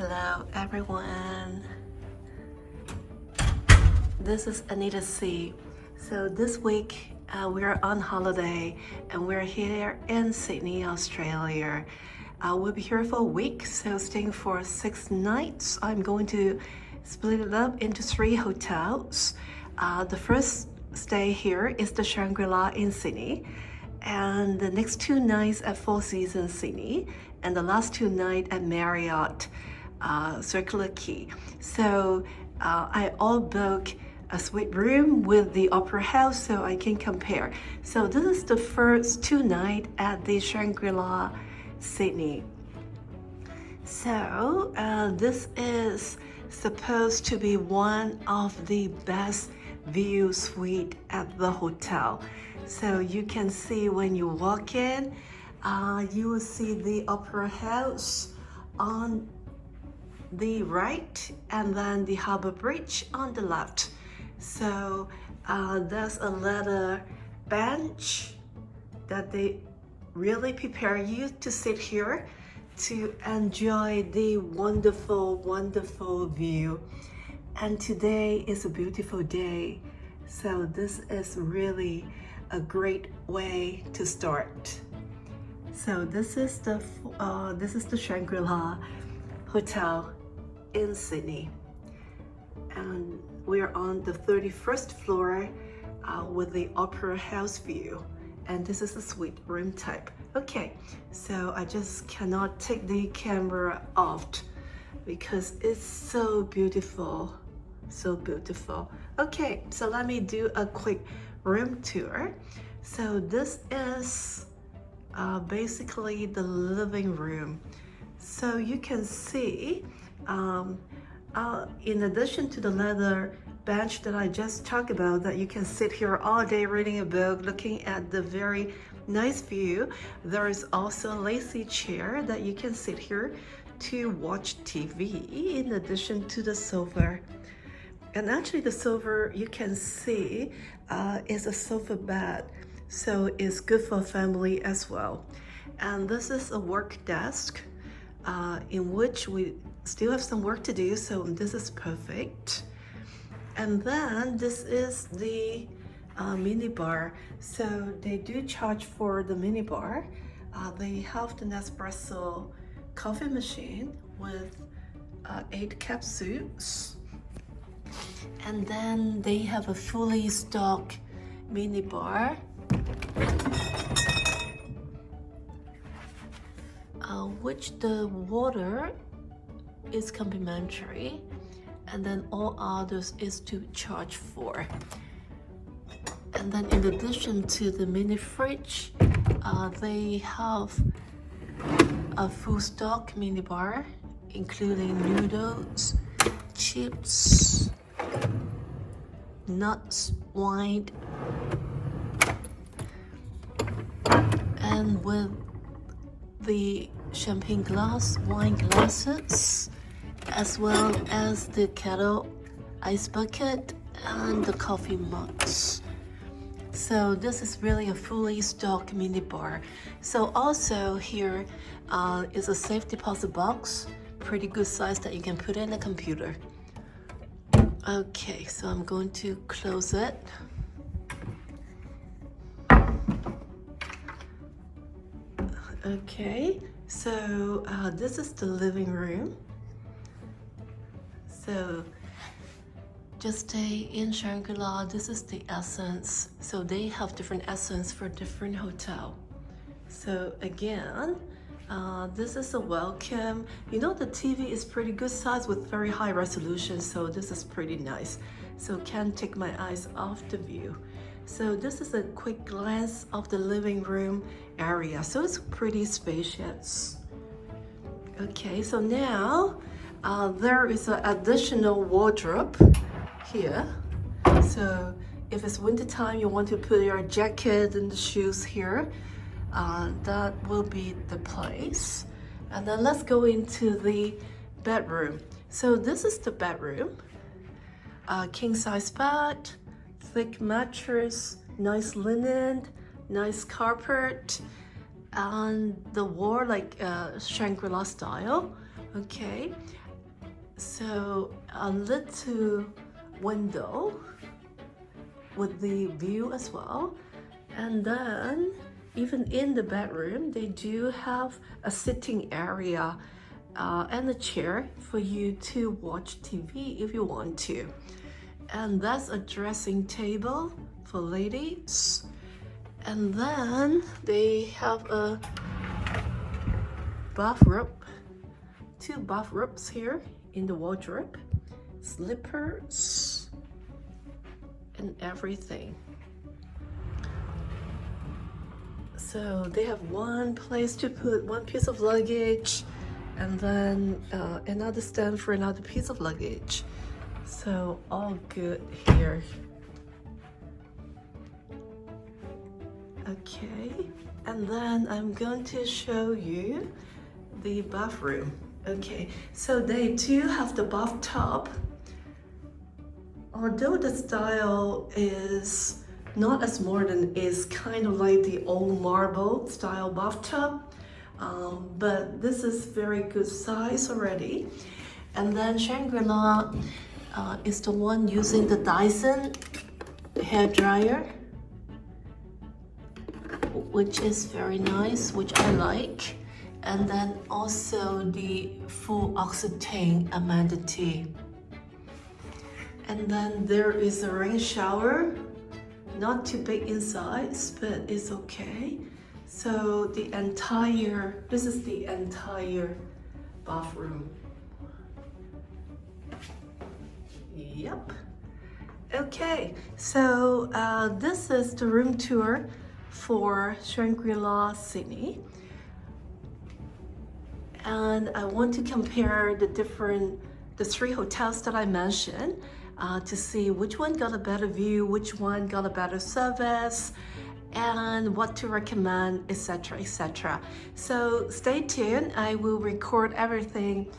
Hello everyone, this is Anita C. So this week we're on holiday and we're here in Sydney, Australia. We'll be here for a week, so staying for 6 nights. I'm going to split it up into 3 hotels. The first stay here is the Shangri-La in Sydney, and the next 2 nights at Four Seasons Sydney, and the last 2 nights at Marriott Circular Quay. So I all book a suite room with the opera house so I can compare. So this is the first 2 nights at the Shangri-La Sydney. So this is supposed to be one of the best view suite at the hotel. So you can see when you walk in, you will see the opera house on the right and then the harbor bridge on the left. So there's a leather bench that they really prepare you to sit here to enjoy the wonderful view. And today is a beautiful day, so this is really a great way to start. So this is the Shangri-La Hotel in Sydney, and we're on the 31st floor with the opera house view, and this is the suite room type. Okay, so I just cannot take the camera off because it's so beautiful. Okay, so let me do a quick room tour. So this is basically the living room. So you can see in addition to the leather bench that I just talked about, that you can sit here all day reading a book, looking at the very nice view, there is also a lazy chair that you can sit here to watch TV in addition to the sofa. And actually the sofa, you can see, is a sofa bed, so it's good for family as well. And this is a work desk in which we still have some work to do, so this is perfect. And then this is the mini bar. So they do charge for the mini bar. They have the Nespresso coffee machine with 8 capsules. And then they have a fully stocked mini bar, which the water is complimentary, and then all others is to charge for. And then in addition to the mini fridge, they have a full stock mini bar, including noodles, chips, nuts, wine, and with the champagne glass, wine glasses, as well as the kettle, ice bucket, and the coffee mugs. So this is really a fully stocked mini bar. So also here is a safe deposit box, pretty good size that you can put in a computer. Okay, so I'm going to close it. Okay, so this is the living room. So just stay in Shangri-La. This is the essence. So they have different essence for different hotel. So again, this is a welcome. You know, the TV is pretty good size with very high resolution, so this is pretty nice. So can't take my eyes off the view. So this is a quick glance of the living room area. So it's pretty spacious. Okay, so now there is an additional wardrobe here. So if it's winter time, you want to put your jacket and the shoes here, that will be the place. And then let's go into the bedroom. So this is the bedroom. King size bed, thick mattress, nice linen, nice carpet, and the wall like Shangri-La style. Okay, So a little window with the view as well. And then even in the bedroom, they do have a sitting area and a chair for you to watch TV if you want to. And that's a dressing table for ladies. And then they have a bathrobe, 2 bathrobes here in the wardrobe, slippers, and everything. So they have one place to put one piece of luggage, and then another stand for another piece of luggage. So all good here. Okay, and then I'm going to show you the bathroom. Okay, so they do have the bathtub. Although the style is not as modern, it's kind of like the old marble style bathtub, but this is very good size already. And then Shangri-la is the one using the Dyson hair dryer, which is very nice, which I like. And then also the full oxytane amenity. And then there is a rain shower, not too big in size, but it's okay. So this is the entire bathroom. Yep. Okay, so this is the room tour for Shangri-La Sydney. And I want to compare the 3 hotels that I mentioned to see which one got a better view, which one got a better service, and what to recommend, etc., etc. So stay tuned. I will record everything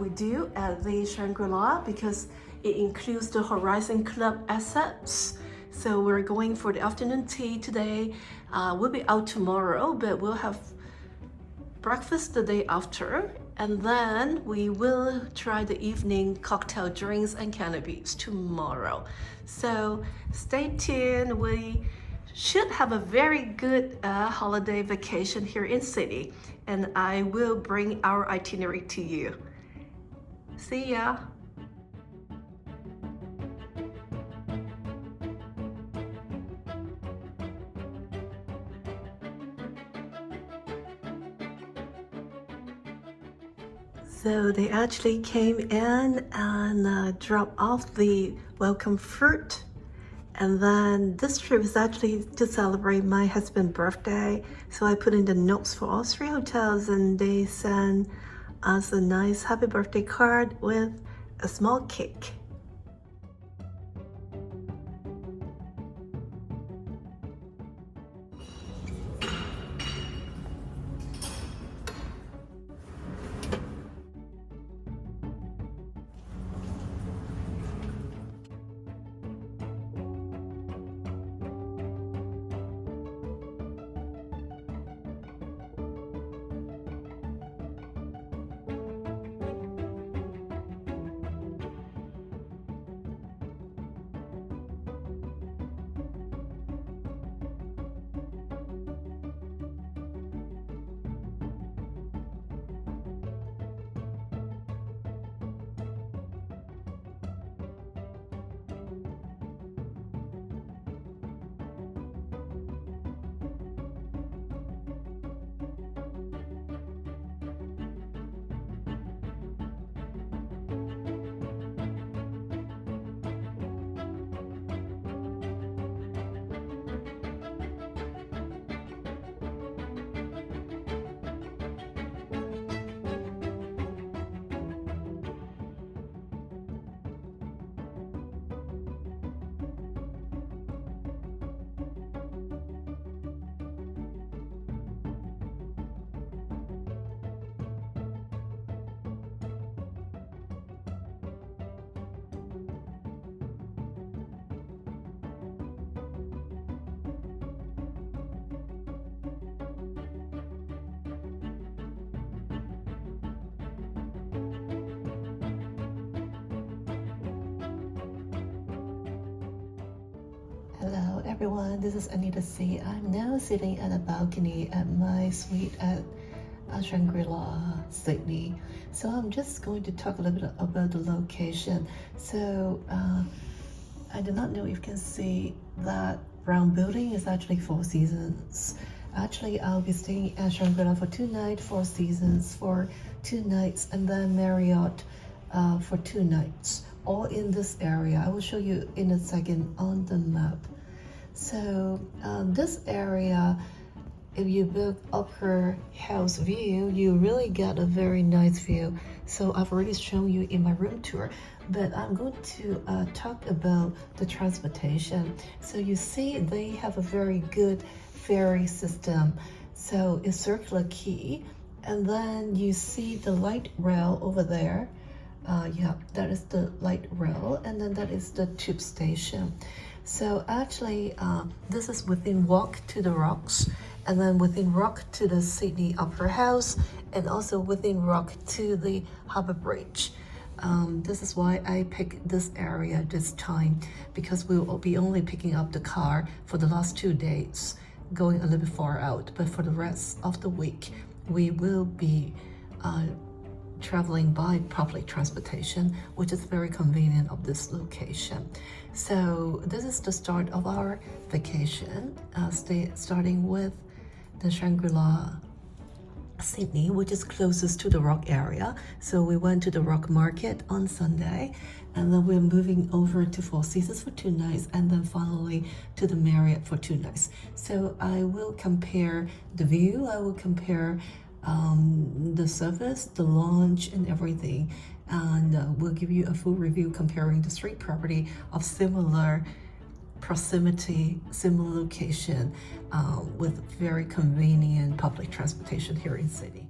we do at the Shangri-La because it includes the Horizon Club assets. So we're going for the afternoon tea today. We'll be out tomorrow, but we'll have breakfast the day after, and then we will try the evening cocktail drinks and cannabis tomorrow. So stay tuned. We should have a very good holiday vacation here in Sydney, and I will bring our itinerary to you. See ya. So they actually came in and dropped off the welcome fruit. And then this trip is actually to celebrate my husband's birthday. So I put in the notes for all 3 hotels, and they sent us a nice happy birthday card with a small cake. Hello everyone, this is Anita C. I'm now sitting at a balcony at my suite at Shangri-la, Sydney. So I'm just going to talk a little bit about the location. So I do not know if you can see that brown building is actually Four Seasons. Actually, I'll be staying at Shangri-La for 2 nights, Four Seasons for 2 nights, and then Marriott for 2 nights, all in this area. I will show you in a second on the map. So this area, if you book upper house view, you really get a very nice view. So I've already shown you in my room tour, but I'm going to talk about the transportation. So you see they have a very good ferry system. So it's circular quay, and then you see the light rail over there. Yeah, that is the light rail, and then that is the tube station. So actually, this is within walk to the rocks, and then within rock to the Sydney Opera House, and also within rock to the Harbour Bridge. This is why I picked this area this time, because we will be only picking up the car for the last 2 days, going a little bit far out, but for the rest of the week, we will be traveling by public transportation, which is very convenient of this location. So this is the start of our vacation, starting with the Shangri-La Sydney, which is closest to the Rock area. So we went to the Rock Market on Sunday, and then we're moving over to Four Seasons for 2 nights, and then finally to the Marriott for 2 nights. So I will compare the view, I will compare the service, the lounge, and everything, and we'll give you a full review comparing the 3 property of similar proximity, similar location, with very convenient public transportation here in Sydney.